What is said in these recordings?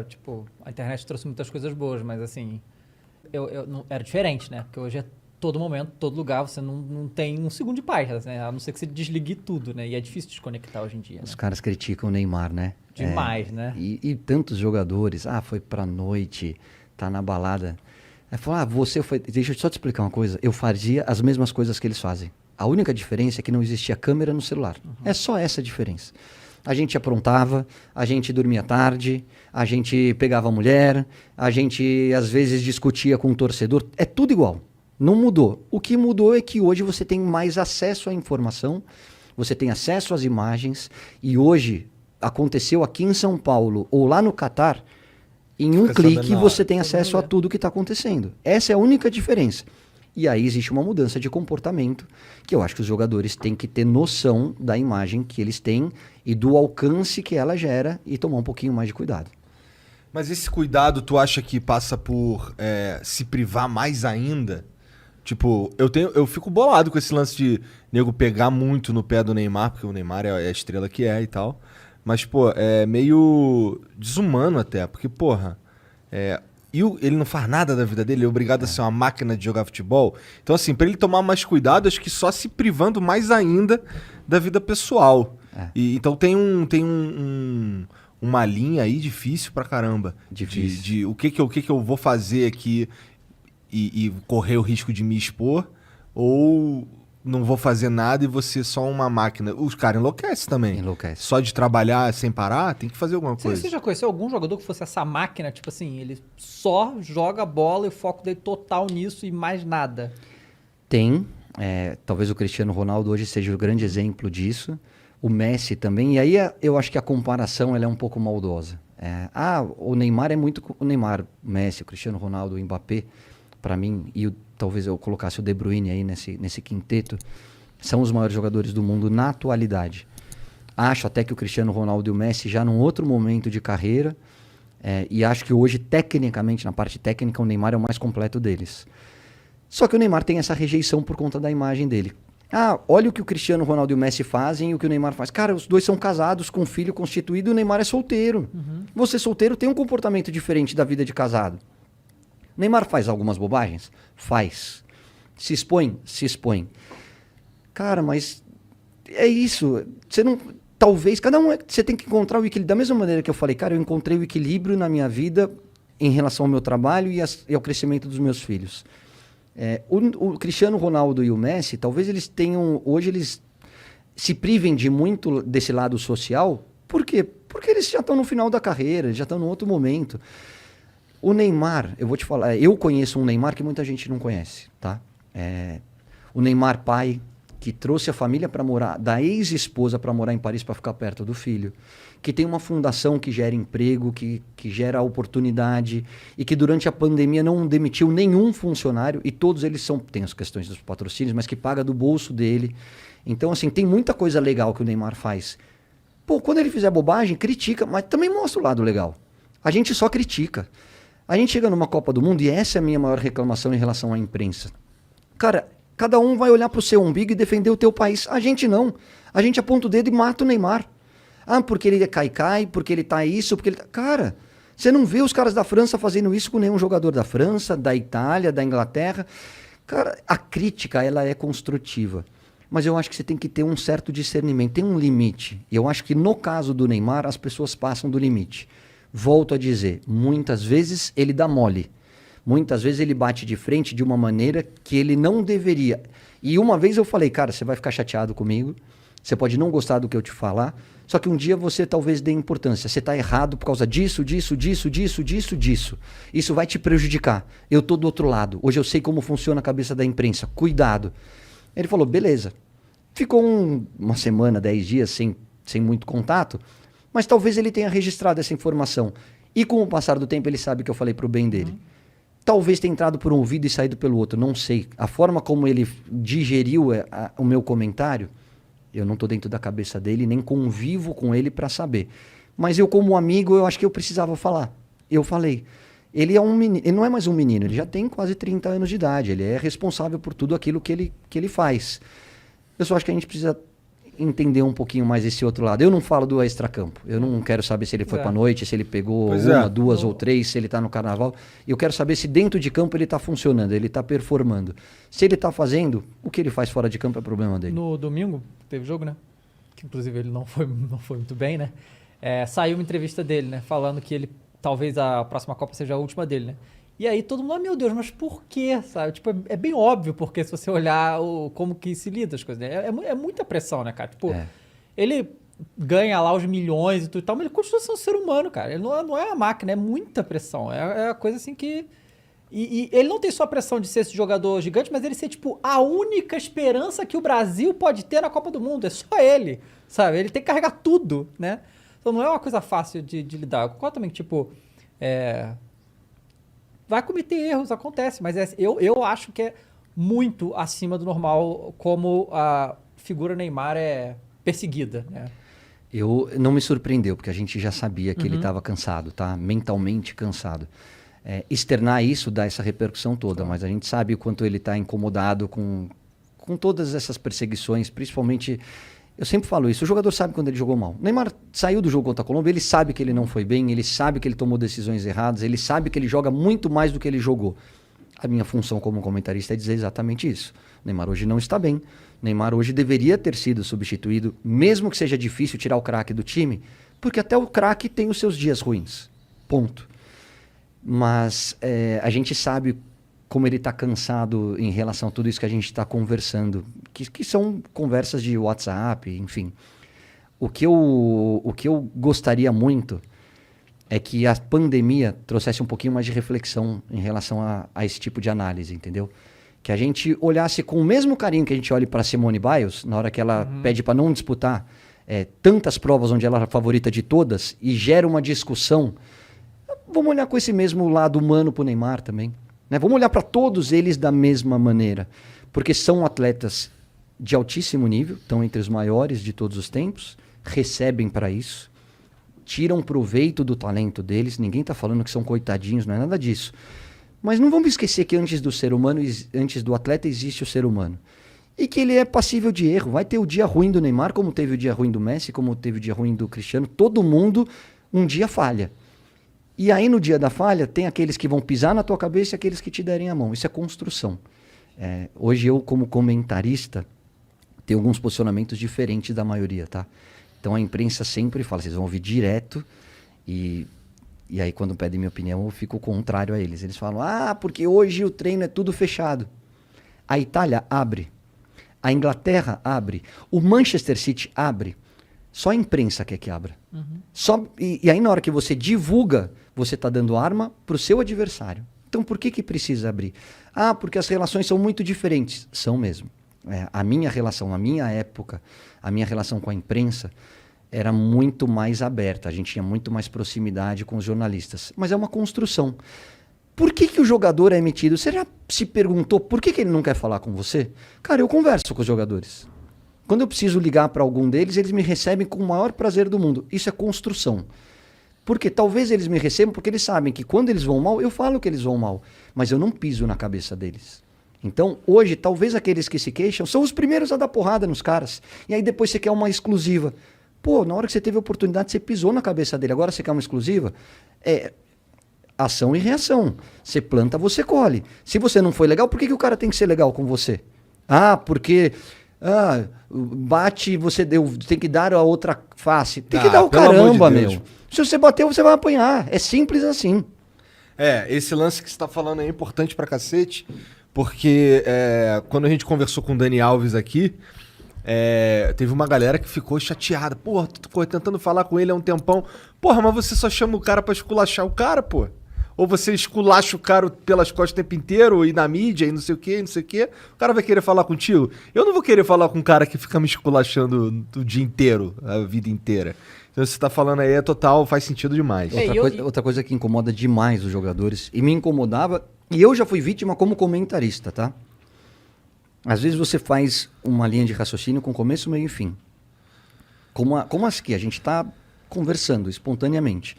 tipo, a internet trouxe muitas coisas boas, mas assim, era diferente, né? Porque hoje é todo momento, todo lugar, você não tem um segundo de paz, né? A não ser que você desligue tudo, né? E é difícil desconectar hoje em dia, Os né? caras criticam o Neymar, né? Demais, né? E tantos jogadores, foi pra noite, tá na balada. Aí falou, você foi... Deixa eu só te explicar uma coisa. Eu fazia as mesmas coisas que eles fazem. A única diferença é que não existia câmera no celular. É só essa a diferença. A gente aprontava, a gente dormia tarde, a gente pegava a mulher, a gente às vezes discutia com o torcedor. É tudo igual. Não mudou. O que mudou é que hoje você tem mais acesso à informação, você tem acesso às imagens, e hoje aconteceu aqui em São Paulo ou lá no Catar, em um clique você tem acesso a tudo que está acontecendo. Essa é a única diferença. E aí existe uma mudança de comportamento que eu acho que os jogadores têm que ter noção da imagem que eles têm e do alcance que ela gera e tomar um pouquinho mais de cuidado. Mas esse cuidado, tu acha que passa por se privar mais ainda? Tipo, eu fico bolado com esse lance de nego pegar muito no pé do Neymar, porque o Neymar é a estrela que é e tal. Mas, pô, é meio desumano até, porque, porra, ele não faz nada da vida dele, ele é obrigado a ser uma máquina de jogar futebol. Então, assim, pra ele tomar mais cuidado, acho que só se privando mais ainda da vida pessoal. Então tem uma linha aí difícil pra caramba. Difícil. De o que eu vou fazer aqui e correr o risco de me expor, ou não vou fazer nada e vou ser só uma máquina. Os caras enlouquecem também. Enlouquece. Só de trabalhar sem parar, tem que fazer alguma coisa. Você já conheceu algum jogador que fosse essa máquina, tipo assim, ele só joga bola e o foco dele total nisso e mais nada? Tem. Talvez o Cristiano Ronaldo hoje seja o grande exemplo disso. O Messi também. E aí eu acho que a comparação ela é um pouco maldosa. O Neymar é muito... O Neymar, o Messi, o Cristiano Ronaldo, o Mbappé, para mim, e talvez eu colocasse o De Bruyne aí nesse quinteto, são os maiores jogadores do mundo na atualidade. Acho até que o Cristiano Ronaldo e o Messi já num outro momento de carreira, e acho que hoje, tecnicamente, na parte técnica, o Neymar é o mais completo deles. Só que o Neymar tem essa rejeição por conta da imagem dele. Olha o que o Cristiano Ronaldo e o Messi fazem e o que o Neymar faz. Cara, os dois são casados, com filho constituído, e o Neymar é solteiro. Você solteiro tem um comportamento diferente da vida de casado. O Neymar faz algumas bobagens? Faz. Se expõe? Se expõe. Cara, mas é isso. Você não... Talvez, cada um... Você tem que encontrar o equilíbrio. Da mesma maneira que eu falei, cara, eu encontrei o equilíbrio na minha vida em relação ao meu trabalho e ao crescimento dos meus filhos. O Cristiano Ronaldo e o Messi, talvez eles tenham... Hoje eles se privem de muito desse lado social. Por quê? Porque eles já estão no final da carreira, já estão num outro momento. O Neymar, eu vou te falar, eu conheço um Neymar que muita gente não conhece, tá? O Neymar pai, que trouxe a família para morar, da ex-esposa para morar em Paris para ficar perto do filho, que tem uma fundação que gera emprego, que gera oportunidade e que durante a pandemia não demitiu nenhum funcionário e todos eles tem as questões dos patrocínios, mas que paga do bolso dele. Então, assim, tem muita coisa legal que o Neymar faz. Pô, quando ele fizer bobagem, critica, mas também mostra o lado legal. A gente só critica. A gente chega numa Copa do Mundo e essa é a minha maior reclamação em relação à imprensa. Cara, cada um vai olhar pro seu umbigo e defender o teu país. A gente não. A gente aponta o dedo e mata o Neymar. Porque ele é cai-cai, porque ele tá isso, porque ele tá... Cara, você não vê os caras da França fazendo isso com nenhum jogador da França, da Itália, da Inglaterra. Cara, a crítica, ela é construtiva. Mas eu acho que você tem que ter um certo discernimento, tem um limite. E eu acho que no caso do Neymar, as pessoas passam do limite. Volto a dizer, muitas vezes ele dá mole. Muitas vezes ele bate de frente de uma maneira que ele não deveria. E uma vez eu falei, cara, você vai ficar chateado comigo, você pode não gostar do que eu te falar, só que um dia você talvez dê importância. Você está errado por causa disso. Isso vai te prejudicar. Eu estou do outro lado. Hoje eu sei como funciona a cabeça da imprensa. Cuidado. Ele falou, beleza. Ficou uma semana, 10 dias sem muito contato, mas talvez ele tenha registrado essa informação. E com o passar do tempo ele sabe que eu falei pro bem dele. Talvez tenha entrado por um ouvido e saído pelo outro, não sei. A forma como ele digeriu o meu comentário, eu não estou dentro da cabeça dele, nem convivo com ele para saber. Mas eu como amigo, eu acho que eu precisava falar. Eu falei. Ele é um menino, ele não é mais um menino, ele já tem quase 30 anos de idade. Ele é responsável por tudo aquilo que ele faz. Eu só acho que a gente precisa entender um pouquinho mais esse outro lado. Eu não falo do extracampo. Eu não quero saber se ele foi pra noite, se ele pegou uma, duas ou três, se ele tá no carnaval. Eu quero saber se dentro de campo ele tá funcionando, ele tá performando. Se ele tá fazendo, o que ele faz fora de campo é problema dele. No domingo, teve jogo, né? Que inclusive ele não foi muito bem, né? Saiu uma entrevista dele, né? Falando que ele talvez a próxima Copa seja a última dele, né? E aí todo mundo, meu Deus, mas por quê? Sabe? Tipo, é bem óbvio, porque se você olhar como que se lida as coisas, né? É muita pressão, né, cara? Tipo, ele ganha lá os milhões e tudo e tal, mas ele continua sendo um ser humano, cara. Ele não é uma máquina, é muita pressão. É a coisa assim que... E ele não tem só a pressão de ser esse jogador gigante, mas ele ser, tipo, a única esperança que o Brasil pode ter na Copa do Mundo. É só ele, sabe? Ele tem que carregar tudo, né? Então não é uma coisa fácil de lidar. Eu concordo também que, tipo... Vai cometer erros, acontece, mas eu acho que é muito acima do normal como a figura Neymar é perseguida, né? Não me surpreendeu, porque a gente já sabia que ele estava cansado, tá? Mentalmente cansado. Externar isso dá essa repercussão toda, mas a gente sabe o quanto ele está incomodado com todas essas perseguições, principalmente... Eu sempre falo isso, o jogador sabe quando ele jogou mal. O Neymar saiu do jogo contra a Colômbia, ele sabe que ele não foi bem, ele sabe que ele tomou decisões erradas, ele sabe que ele joga muito mais do que ele jogou. A minha função como comentarista é dizer exatamente isso. O Neymar hoje não está bem. O Neymar hoje deveria ter sido substituído, mesmo que seja difícil tirar o craque do time, porque até o craque tem os seus dias ruins. Ponto. Mas a gente sabe como ele está cansado em relação a tudo isso que a gente está conversando, que são conversas de WhatsApp, enfim. O que eu gostaria muito é que a pandemia trouxesse um pouquinho mais de reflexão em relação a esse tipo de análise, entendeu? Que a gente olhasse com o mesmo carinho que a gente olha para Simone Biles, na hora que ela pede para não disputar tantas provas onde ela é a favorita de todas e gera uma discussão. Vamos olhar com esse mesmo lado humano para o Neymar também. Né? Vamos olhar para todos eles da mesma maneira, porque são atletas de altíssimo nível, estão entre os maiores de todos os tempos, recebem para isso, tiram proveito do talento deles, ninguém está falando que são coitadinhos, não é nada disso. Mas não vamos esquecer que antes do ser humano, antes do atleta, existe o ser humano. E que ele é passível de erro. Vai ter o dia ruim do Neymar, como teve o dia ruim do Messi, como teve o dia ruim do Cristiano. Todo mundo um dia falha. E aí, no dia da falha, tem aqueles que vão pisar na tua cabeça e aqueles que te derem a mão. Isso é construção. Hoje, eu, como comentarista, tenho alguns posicionamentos diferentes da maioria, tá? Então, a imprensa sempre fala, vocês vão ouvir direto e aí, quando pedem minha opinião, eu fico contrário a eles. Eles falam, porque hoje o treino é tudo fechado. A Itália abre. A Inglaterra abre. O Manchester City abre. Só a imprensa quer que abra. E aí, na hora que você divulga, você está dando arma para o seu adversário. Então, por que precisa abrir? Porque as relações são muito diferentes. São mesmo. A minha relação, na minha época, a minha relação com a imprensa era muito mais aberta. A gente tinha muito mais proximidade com os jornalistas. Mas é uma construção. Por que o jogador é emitido? Você já se perguntou por que ele não quer falar com você? Cara, eu converso com os jogadores. Quando eu preciso ligar para algum deles, eles me recebem com o maior prazer do mundo. Isso é construção. Porque talvez eles me recebam porque eles sabem que quando eles vão mal, eu falo que eles vão mal. Mas eu não piso na cabeça deles. Então, hoje, talvez aqueles que se queixam são os primeiros a dar porrada nos caras. E aí depois você quer uma exclusiva. Pô, na hora que você teve a oportunidade, você pisou na cabeça dele. Agora você quer uma exclusiva? Ação e reação. Você planta, você colhe. Se você não foi legal, por que o cara tem que ser legal com você? Porque... bate, você tem que dar a outra face. Tem que dar o caramba, meu. Se você bater, você vai apanhar. É simples assim. Esse lance que você tá falando é importante pra cacete, porque quando a gente conversou com o Dani Alves aqui, teve uma galera que ficou chateada. Porra, tu ficou tentando falar com ele há um tempão. Porra, mas você só chama o cara pra esculachar o cara, pô. Ou você esculacha o cara pelas costas o tempo inteiro, e na mídia, e não sei o quê, não sei o quê. O cara vai querer falar contigo? Eu não vou querer falar com um cara que fica me esculachando o dia inteiro, a vida inteira. Então, você tá falando aí, total, faz sentido demais. Outra coisa que incomoda demais os jogadores, e me incomodava, e eu já fui vítima como comentarista, tá? Às vezes você faz uma linha de raciocínio com começo, meio e fim. Como as que a gente tá conversando espontaneamente.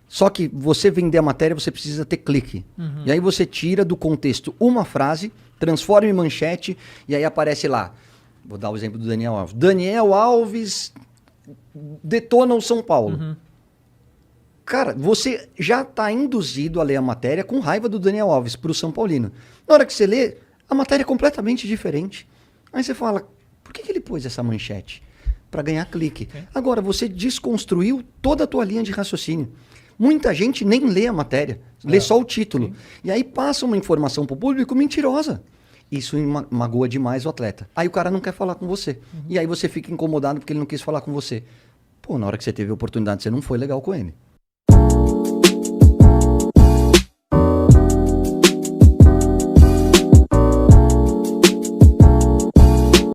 Só que você vender a matéria, você precisa ter clique. E aí você tira do contexto uma frase, transforma em manchete, e aí aparece lá. Vou dar o exemplo do Daniel Alves. Daniel Alves detona o São Paulo. Cara, você já está induzido a ler a matéria com raiva do Daniel Alves para o São Paulino. Na hora que você lê, a matéria é completamente diferente. Aí você fala, por que ele pôs essa manchete? Para ganhar clique. Agora, você desconstruiu toda a tua linha de raciocínio. Muita gente nem lê a matéria, lê só o título. Sim. E aí passa uma informação para o público mentirosa. Isso magoa demais o atleta. Aí o cara não quer falar com você. E aí você fica incomodado porque ele não quis falar com você. Pô, na hora que você teve a oportunidade, você não foi legal com ele.